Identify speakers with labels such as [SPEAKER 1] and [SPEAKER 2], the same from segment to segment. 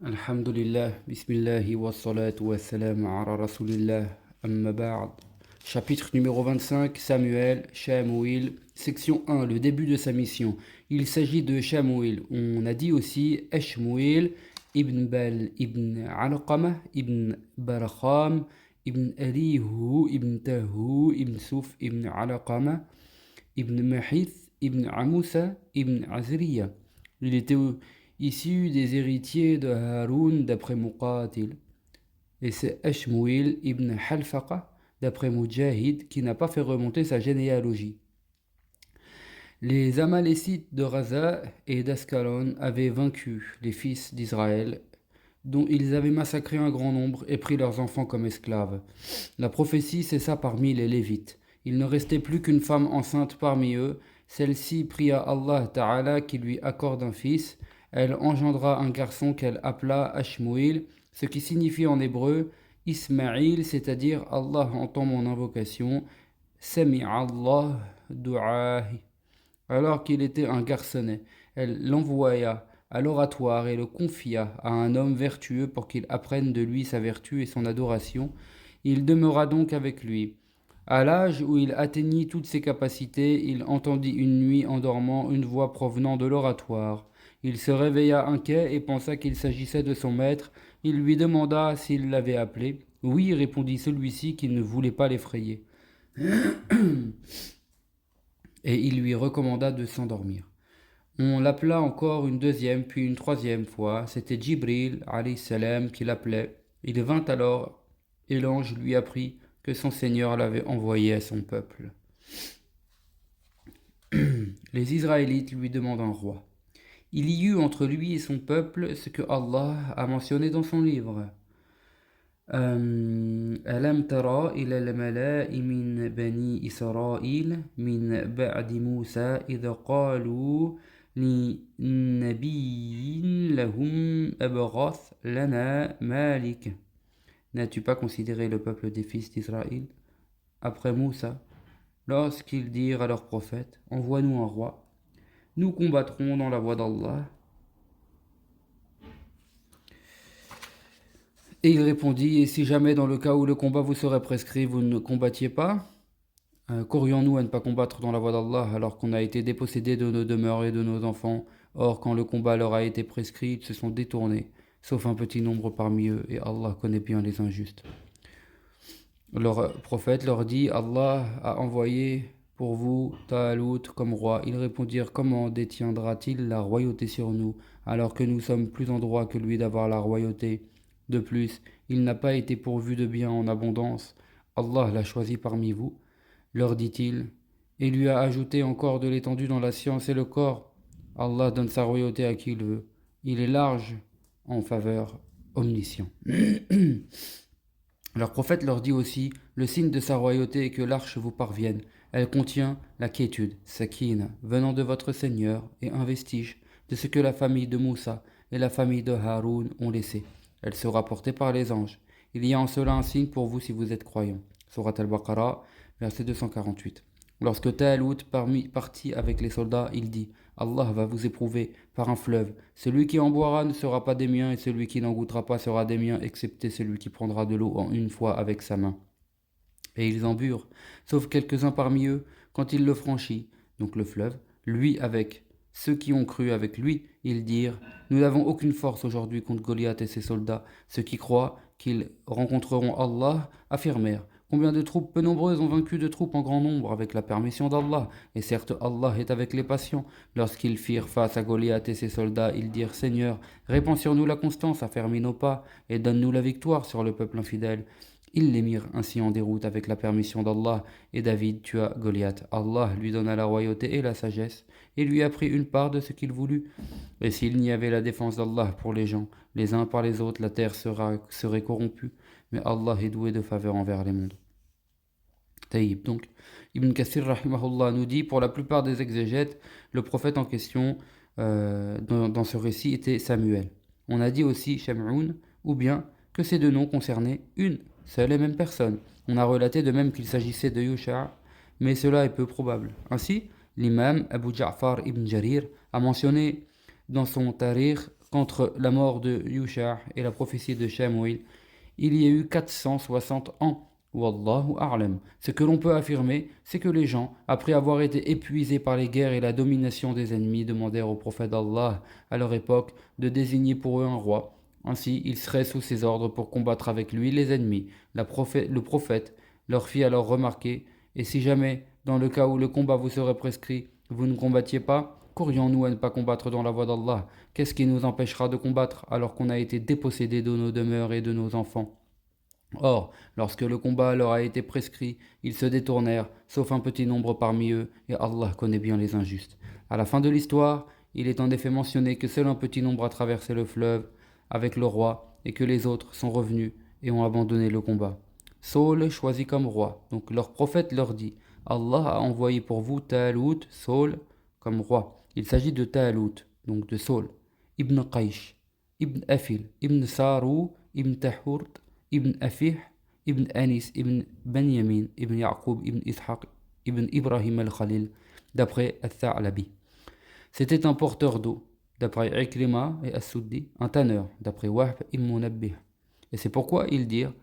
[SPEAKER 1] Alhamdulillah, Bismillahi wa salatu wa salam ala Rasulillah, amma ba'd. Chapitre numéro 25, Samuel, Shamuel, section 1, le début de sa mission. Il s'agit de Shamuel. On a dit aussi Eshmuel, Ibn Bal, Ibn Alqamah, Ibn Barkham, Ibn Elihu, Ibn Tahu, Ibn Souf, Ibn Alqamah, Ibn Mahith, Ibn Amoussa, Ibn Azriya. Il était issu des héritiers de Haroun d'après Muqatil. Et c'est Ashmuil ibn Halfaqa d'après Mujahid qui n'a pas fait remonter sa généalogie. Les Amalécites de Raza et d'Ascalon avaient vaincu les fils d'Israël, dont ils avaient massacré un grand nombre et pris leurs enfants comme esclaves. La prophétie cessa parmi les Lévites. Il ne restait plus qu'une femme enceinte parmi eux. Celle-ci pria Allah Ta'ala qui lui accorde un fils. Elle engendra un garçon qu'elle appela Ashmuil, ce qui signifie en hébreu Ismaïl, c'est-à-dire Allah entend mon invocation, Sami'allah du'ahi. Alors qu'il était un garçonnet, elle l'envoya à l'oratoire et le confia à un homme vertueux pour qu'il apprenne de lui sa vertu et son adoration. Il demeura donc avec lui. À l'âge où il atteignit toutes ses capacités, il entendit une nuit en dormant une voix provenant de l'oratoire. Il se réveilla inquiet et pensa qu'il s'agissait de son maître. Il lui demanda s'il l'avait appelé. Oui, répondit celui-ci qui ne voulait pas l'effrayer. Et il lui recommanda de s'endormir. On l'appela encore une deuxième puis une troisième fois. C'était Jibril alayhi salam qui l'appelait. Il vint alors et l'ange lui apprit que son Seigneur l'avait envoyé à son peuple. Les Israélites lui demandent un roi. Il y eut entre lui et son peuple ce que Allah a mentionné dans son livre. ألم ترى إلى الملأ من بني إسرائيل من بعد موسى إذ قالوا لنبي لهم أبعث لنا مالك. N'as-tu pas considéré le peuple des fils d'Israël après Moussa, lorsqu'ils dirent à leur prophète, envoie-nous un roi, nous combattrons dans la voie d'Allah. Et il répondit, et si jamais dans le cas où le combat vous serait prescrit, vous ne combattiez pas, qu'aurions-nous à ne pas combattre dans la voie d'Allah alors qu'on a été dépossédés de nos demeures et de nos enfants? Or, quand le combat leur a été prescrit, ils se sont détournés, sauf un petit nombre parmi eux, et Allah connaît bien les injustes. Leur prophète leur dit, Allah a envoyé pour vous Taalout comme roi. Ils répondirent, comment détiendra-t-il la royauté sur nous, alors que nous sommes plus en droit que lui d'avoir la royauté? De plus, il n'a pas été pourvu de biens en abondance. Allah l'a choisi parmi vous, leur dit-il, et lui a ajouté encore de l'étendue dans la science et le corps. Allah donne sa royauté à qui il veut. Il est large en faveur, omniscient. Leur prophète leur dit aussi, le signe de sa royauté est que l'arche vous parvienne. Elle contient la quiétude, sakina, venant de votre Seigneur, et un vestige de ce que la famille de Moussa et la famille de Haroun ont laissé. Elle sera portée par les anges. Il y a en cela un signe pour vous si vous êtes croyants. Surat al-Baqarah, verset 248. Lorsque Taalout partit avec les soldats, il dit, Allah va vous éprouver par un fleuve. Celui qui en boira ne sera pas des miens, et celui qui n'en goûtera pas sera des miens, excepté celui qui prendra de l'eau en une fois avec sa main. Et ils en burent, sauf quelques-uns parmi eux, quand il le franchit, donc le fleuve, lui avec ceux qui ont cru avec lui, ils dirent, nous n'avons aucune force aujourd'hui contre Goliath et ses soldats. Ceux qui croient qu'ils rencontreront Allah affirmèrent, combien de troupes peu nombreuses ont vaincu de troupes en grand nombre avec la permission d'Allah. Et certes, Allah est avec les patients. Lorsqu'ils firent face à Goliath et ses soldats, ils dirent, Seigneur, répands sur nous la constance, affermis nos pas, et donne-nous la victoire sur le peuple infidèle. Ils les mirent ainsi en déroute avec la permission d'Allah, et David tua Goliath. Allah lui donna la royauté et la sagesse, et lui a pris une part de ce qu'il voulut. Et s'il n'y avait la défense d'Allah pour les gens, les uns par les autres, la terre serait corrompue. Mais Allah est doué de faveur envers les mondes. Taïb. Donc, Ibn Kathir rahimahullah nous dit, pour la plupart des exégètes, le prophète en question dans ce récit était Samuel. On a dit aussi Sham'oun, ou bien que ces deux noms concernaient une seule et même personne. On a relaté de même qu'il s'agissait de Yusha', mais cela est peu probable. Ainsi, l'imam Abu Ja'far ibn Jarir a mentionné dans son Tariq qu'entre la mort de Yusha et la prophétie de Shamuel, il y a eu 460 ans. Wallahu a'lam. Ce que l'on peut affirmer, c'est que les gens, après avoir été épuisés par les guerres et la domination des ennemis, demandèrent au prophète d'Allah à leur époque de désigner pour eux un roi. Ainsi, ils seraient sous ses ordres pour combattre avec lui les ennemis. Le prophète leur fit alors remarquer, et si jamais, dans le cas où le combat vous serait prescrit, vous ne combattiez pas, qu'aurions-nous à ne pas combattre dans la voie d'Allah? Qu'est-ce qui nous empêchera de combattre alors qu'on a été dépossédés de nos demeures et de nos enfants? Or, lorsque le combat leur a été prescrit, ils se détournèrent, sauf un petit nombre parmi eux, et Allah connaît bien les injustes. À la fin de l'histoire, il est en effet mentionné que seul un petit nombre a traversé le fleuve avec le roi, et que les autres sont revenus et ont abandonné le combat. Saul choisit comme roi. Donc leur prophète leur dit, Allah a envoyé pour vous Talut, Saul, comme roi. Il s'agit de Talut, donc de Saul, Ibn Qaysh, Ibn Afil, Ibn Saru, Ibn Tahurt, Ibn Afih, Ibn Anis, Ibn Benyamin, Ibn Yaqub, Ibn Ishaq, Ibn Ibrahim al-Khalil, d'après Al-Tha'labi. C'était un porteur d'eau, d'après Ikrima et As-Suddi, un tanneur, d'après Wahb ibn Munabbih. Et c'est pourquoi ils dirent,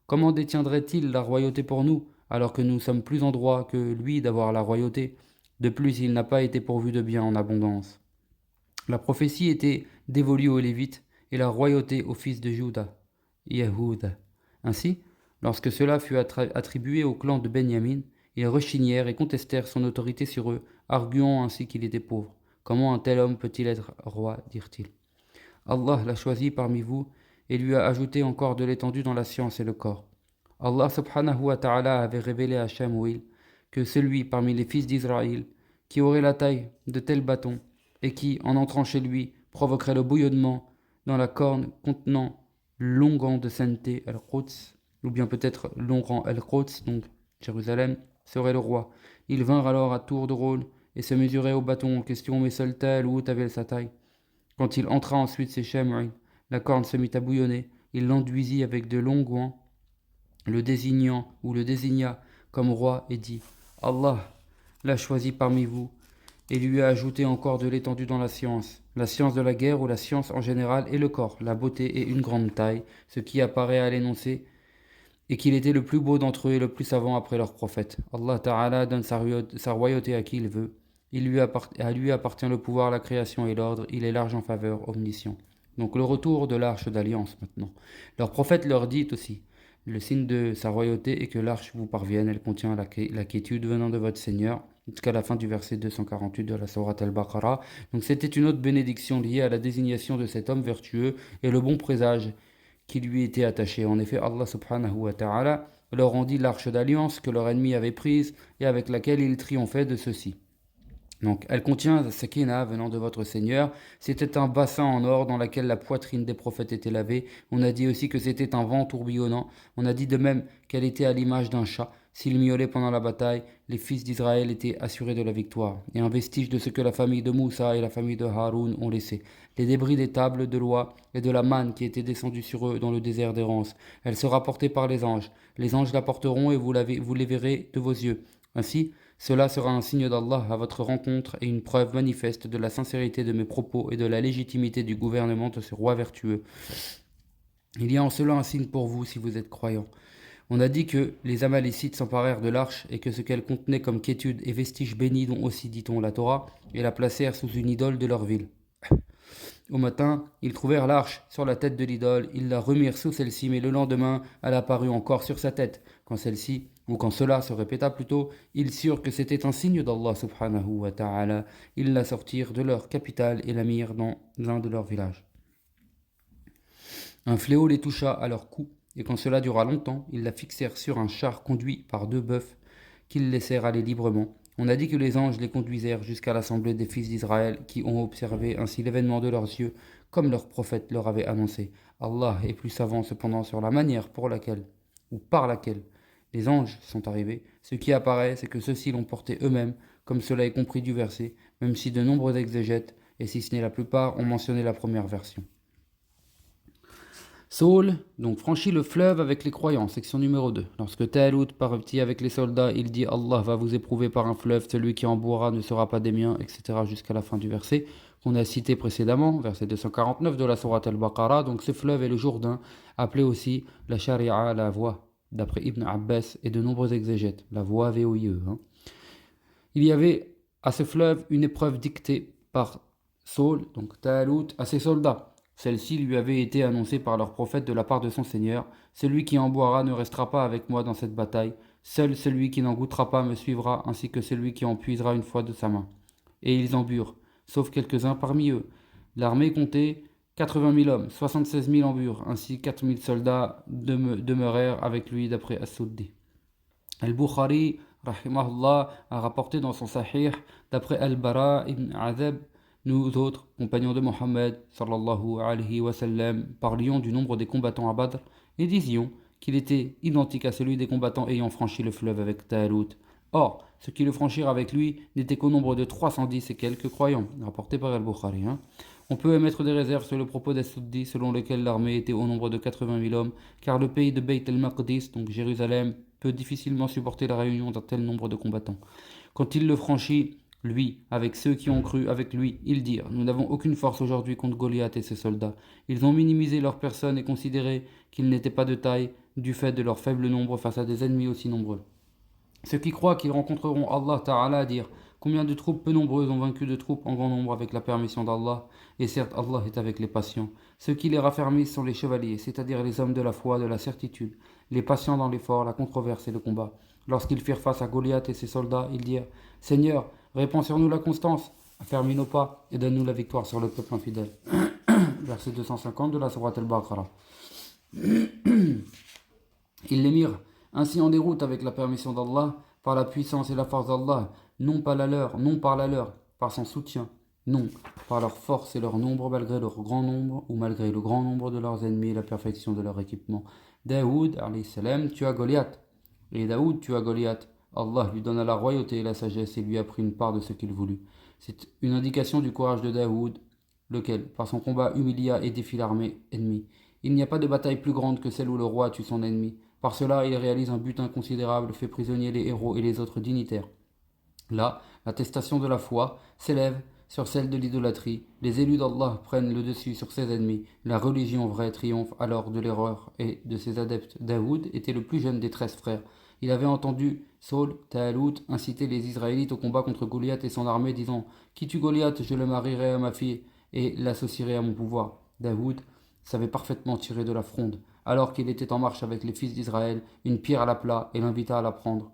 [SPEAKER 1] comment détiendrait-il la royauté pour nous, alors que nous sommes plus en droit que lui d'avoir la royauté? De plus, il n'a pas été pourvu de biens en abondance. La prophétie était dévolue aux Lévites et la royauté aux fils de Juda, Yehuda. Ainsi, lorsque cela fut attribué au clan de Benjamin, ils rechignèrent et contestèrent son autorité sur eux, arguant ainsi qu'il était pauvre. Comment un tel homme peut-il être roi, dirent-ils. Allah l'a choisi parmi vous et lui a ajouté encore de l'étendue dans la science et le corps. Allah subhanahu wa ta'ala avait révélé à Shamuel que celui parmi les fils d'Israël qui aurait la taille de tel bâton et qui, en entrant chez lui, provoquerait le bouillonnement dans la corne contenant l'onguent de sainteté, Al-Quds, ou bien peut-être l'onguent Al-Quds, donc Jérusalem, serait le roi. Ils vinrent alors à tour de rôle et se mesuraient au bâton en question, mais seul Talut avait sa taille. Quand il entra ensuite chez Shamuel, la corne se mit à bouillonner, il l'enduisit avec de l'onguent, le désignant ou le désigna comme roi et dit, Allah l'a choisi parmi vous et lui a ajouté encore de l'étendue dans la science de la guerre ou la science en général et le corps, la beauté et une grande taille, ce qui apparaît à l'énoncé, et qu'il était le plus beau d'entre eux et le plus savant après leur prophète. Allah Ta'ala donne sa royauté à qui il veut. À lui appartient le pouvoir, la création et l'ordre. Il est large en faveur, omniscient. Donc le retour de l'arche d'alliance maintenant. Leur prophète leur dit aussi, le signe de sa royauté est que l'arche vous parvienne, elle contient la quiétude venant de votre Seigneur, jusqu'à la fin du verset 248 de la sourate Al-Baqarah. Donc c'était une autre bénédiction liée à la désignation de cet homme vertueux et le bon présage qui lui était attaché. En effet, Allah subhanahu wa ta'ala leur rendit l'arche d'alliance que leur ennemi avait prise et avec laquelle ils triomphaient de ceux-ci. Donc, elle contient la sakina venant de votre Seigneur. C'était un bassin en or dans lequel la poitrine des prophètes était lavée. On a dit aussi que c'était un vent tourbillonnant. On a dit de même qu'elle était à l'image d'un chat. S'il miaulait pendant la bataille, les fils d'Israël étaient assurés de la victoire. Et un vestige de ce que la famille de Moussa et la famille de Haroun ont laissé. Les débris des tables de loi et de la manne qui étaient descendues sur eux dans le désert d'errance. Elle sera portée par les anges. Les anges la porteront et vous les verrez de vos yeux. Ainsi, cela sera un signe d'Allah à votre rencontre et une preuve manifeste de la sincérité de mes propos et de la légitimité du gouvernement de ce roi vertueux. Il y a en cela un signe pour vous si vous êtes croyants. On a dit que les Amalécites s'emparèrent de l'arche et que ce qu'elle contenait comme quiétude et vestiges bénis dont aussi dit-on la Torah, et la placèrent sous une idole de leur ville. Au matin, ils trouvèrent l'arche sur la tête de l'idole, ils la remirent sous celle-ci, mais le lendemain, elle apparut encore sur sa tête. Quand cela se répéta plutôt, ils surent que c'était un signe d'Allah subhanahu wa ta'ala. Ils la sortirent de leur capitale et la mirent dans l'un de leurs villages. Un fléau les toucha à leur cou, et quand cela dura longtemps, ils la fixèrent sur un char conduit par 2 bœufs qu'ils laissèrent aller librement. On a dit que les anges les conduisèrent jusqu'à l'assemblée des fils d'Israël qui ont observé ainsi l'événement de leurs yeux, comme leur prophète leur avait annoncé. Allah est plus savant cependant sur la manière par laquelle les anges sont arrivés. Ce qui apparaît, c'est que ceux-ci l'ont porté eux-mêmes, comme cela est compris du verset, même si de nombreux exégètes, et si ce n'est la plupart, ont mentionné la première version. Saul, donc, franchit le fleuve avec les croyants, section numéro 2. Lorsque Talut partit avec les soldats, il dit « Allah va vous éprouver par un fleuve, celui qui en boira ne sera pas des miens, etc. » jusqu'à la fin du verset. qu'on a cité précédemment, verset 249 de la sourate Al-Baqarah. Donc ce fleuve est le Jourdain, appelé aussi la Sharia, la voie, d'après Ibn Abbas et de nombreux exégètes, la voie VOIE. Il y avait à ce fleuve une épreuve dictée par Saul, donc Taalout, à ses soldats. Celle-ci lui avait été annoncée par leur prophète de la part de son Seigneur. Celui qui en boira ne restera pas avec moi dans cette bataille. Seul celui qui n'en goûtera pas me suivra, ainsi que celui qui en puisera une fois de sa main. Et ils en burent, sauf quelques-uns parmi eux. L'armée comptait 80 000 hommes, 76 000 en burent, ainsi 4 000 soldats demeurèrent avec lui d'après As-Suddi. Al-Bukhari, rahimahullah, a rapporté dans son Sahih, d'après Al-Bara ibn Azab, nous autres, compagnons de Mohammed, sallallahu alayhi wa sallam, parlions du nombre des combattants à Badr et disions qu'il était identique à celui des combattants ayant franchi le fleuve avec Taalout. Or, ceux qui le franchirent avec lui n'étaient qu'au nombre de 310 et quelques croyants, rapporté par Al-Bukhari. On peut émettre des réserves sur le propos d'As-Suddi selon lequel l'armée était au nombre de 80 000 hommes, car le pays de Beit el-Maqdis, donc Jérusalem, peut difficilement supporter la réunion d'un tel nombre de combattants. Quand il le franchit, lui, avec ceux qui ont cru avec lui, ils dirent « Nous n'avons aucune force aujourd'hui contre Goliath et ses soldats. » Ils ont minimisé leur personne et considéré qu'ils n'étaient pas de taille du fait de leur faible nombre face à des ennemis aussi nombreux. Ceux qui croient qu'ils rencontreront Allah Ta'ala dirent « Combien de troupes peu nombreuses ont vaincu de troupes en grand nombre avec la permission d'Allah ?» Et certes, Allah est avec les patients. Ceux qui les raffermissent sont les chevaliers, c'est-à-dire les hommes de la foi, de la certitude, les patients dans l'effort, la controverse et le combat. Lorsqu'ils firent face à Goliath et ses soldats, ils dirent « Seigneur, répands sur nous la constance, affermis nos pas et donne-nous la victoire sur le peuple infidèle. » Verset 250 de la sourate Al-Baqarah. Ils les mirent ainsi en déroute avec la permission d'Allah, par la puissance et la force d'Allah, non par la leur, par son soutien, non, par leur force et leur nombre, malgré leur grand nombre, ou malgré le grand nombre de leurs ennemis et la perfection de leur équipement. Daoud, alayhi salam, tua Goliath. Et Daoud tua Goliath. Allah lui donna la royauté et la sagesse et lui a pris une part de ce qu'il voulut. C'est une indication du courage de Daoud, lequel, par son combat, humilia et défie l'armée ennemie. Il n'y a pas de bataille plus grande que celle où le roi tue son ennemi. Par cela, il réalise un but inconsidérable, fait prisonnier les héros et les autres dignitaires. Là, l'attestation de la foi s'élève sur celle de l'idolâtrie. Les élus d'Allah prennent le dessus sur ses ennemis. La religion vraie triomphe alors de l'erreur et de ses adeptes. Daoud était le plus jeune des 13 frères. Il avait entendu Saul, Taalout, inciter les Israélites au combat contre Goliath et son armée, disant « Qui tue Goliath, je le marierai à ma fille et l'associerai à mon pouvoir. » Daoud savait parfaitement tirer de la fronde. Alors qu'il était en marche avec les fils d'Israël, une pierre à la plat et l'invita à la prendre,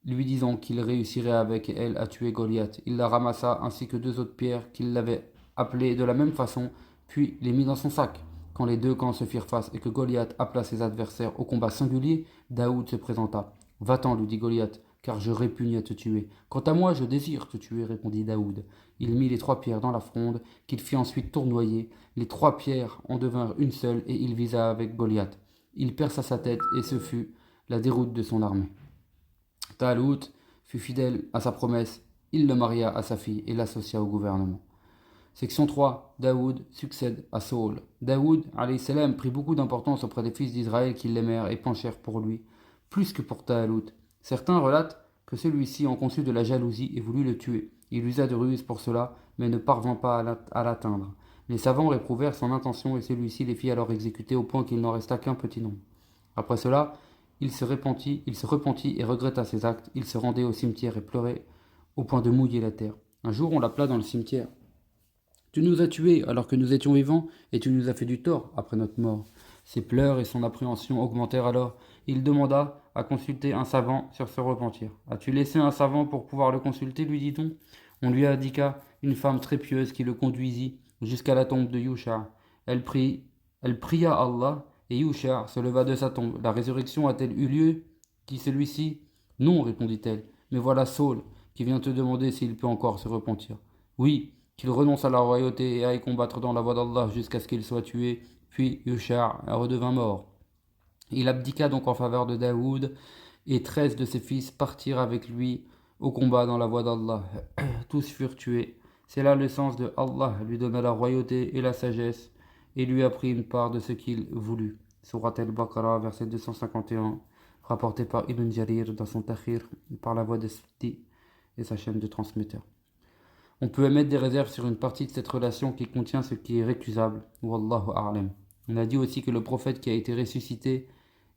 [SPEAKER 1] lui disant qu'il réussirait avec elle à tuer Goliath. Il la ramassa ainsi que 2 autres pierres qu'il l'avait appelées de la même façon, puis les mit dans son sac. Quand les 2 camps se firent face et que Goliath appela ses adversaires au combat singulier, Daoud se présenta. « Va-t'en, lui dit Goliath, car je répugne à te tuer. Quant à moi, je désire te tuer, répondit Daoud. Il mit les 3 pierres dans la fronde, qu'il fit ensuite tournoyer. Les 3 pierres en devinrent une seule, et il visa avec Goliath. Il perça sa tête, et ce fut la déroute de son armée. Taalout fut fidèle à sa promesse, il le maria à sa fille et l'associa au gouvernement. Section 3. Daoud succède à Saul. Daoud, alayhi salam, prit beaucoup d'importance auprès des fils d'Israël qui l'aimèrent et penchèrent pour lui, plus que pour Taalout. Certains relatent que celui-ci en conçut de la jalousie et voulut le tuer. Il usa de ruses pour cela, mais ne parvint pas à l'atteindre. Les savants réprouvèrent son intention et celui-ci les fit alors exécuter au point qu'il n'en resta qu'un petit nombre. Après cela, il se repentit et regretta ses actes. Il se rendait au cimetière et pleurait au point de mouiller la terre. Un jour, on l'appela dans le cimetière. « Tu nous as tués alors que nous étions vivants, et tu nous as fait du tort après notre mort. » Ses pleurs et son appréhension augmentèrent alors. Il demanda à consulter un savant sur ce repentir. « As-tu laissé un savant pour pouvoir le consulter ?» lui dit-on. On lui indiqua une femme très pieuse qui le conduisit jusqu'à la tombe de Yusha. Elle pria Allah, et Yusha se leva de sa tombe. « La résurrection a-t-elle eu lieu ?» dit celui-ci. « Non, répondit-elle, mais voilà Saul qui vient te demander s'il peut encore se repentir. »« Oui, qu'il renonce à la royauté et aille combattre dans la voie d'Allah jusqu'à ce qu'il soit tué. » Puis Yusha redevint mort. Il abdiqua donc en faveur de Daoud, et 13 de ses fils partirent avec lui au combat dans la voie d'Allah. Tous furent tués. C'est là le sens de Allah lui donna la royauté et la sagesse, et lui a pris une part de ce qu'il voulut. Sourate Al-Baqarah, verset 251, rapporté par Ibn Jarir dans son Takhir, par la voix de Sufti et sa chaîne de transmetteurs. On peut émettre des réserves sur une partie de cette relation qui contient ce qui est récusable. Wallahu a'lam. On a dit aussi que le prophète qui a été ressuscité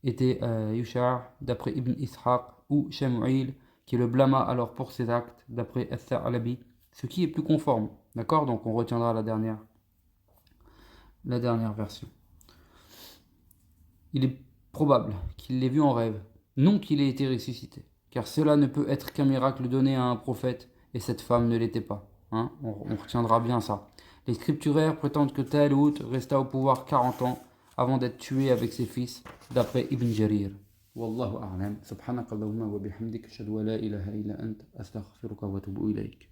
[SPEAKER 1] était Yusha' d'après Ibn Ishaq ou Shamu'il qui le blâma alors pour ses actes d'après Al-Tha'labi, ce qui est plus conforme. D'accord? Donc on retiendra la dernière version. Il est probable qu'il l'ait vu en rêve, non qu'il ait été ressuscité, car cela ne peut être qu'un miracle donné à un prophète, et cette femme ne l'était pas. Hein, on retiendra bien ça. Les scripturaires prétendent que Talut resta au pouvoir 40 ans avant d'être tué avec ses fils, d'après Ibn Jarir. Wallahu a'lam. Subhanakallahumma wa bihamdik, ashhadu an la ilaha illa ant, astaghfiruka wa atubu ilayk.